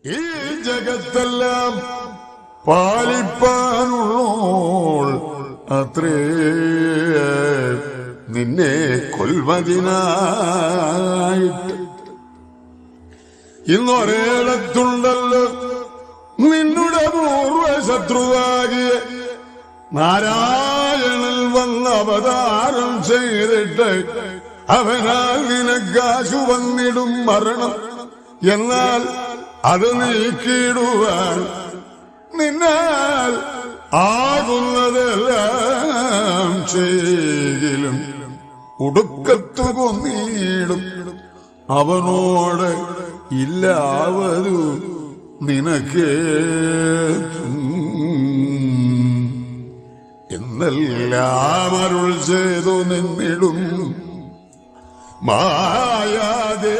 ഈ ജഗത്തെല്ലാം പാലിപ്പാനുള്ളോൾ അത്രേ നിന്നെ കൊൽവതിനായിട്ട് ഇന്നൊരേടത്തുണ്ടല്ലോ നിന്നുടെ പൂർവശത്രുവാകിയ നാരായണൻ വന്ന് അവതാരം ചെയ്തിട്ട് അവനാൽ നിനക്കാശു വന്നിടും മരണം. എന്നാൽ അത് നീക്കിയിടുവാൻ നിന്നാൽ ആകുന്നതെല്ലാം ചെയ്യിലും ഉടുക്കത്തു കൊന്നീടും അവനോട് ഇല്ലാവതു നിനക്ക് എന്നെല്ലാം അരുൾ ചെയ്തു നിന്നിടും മായാദേ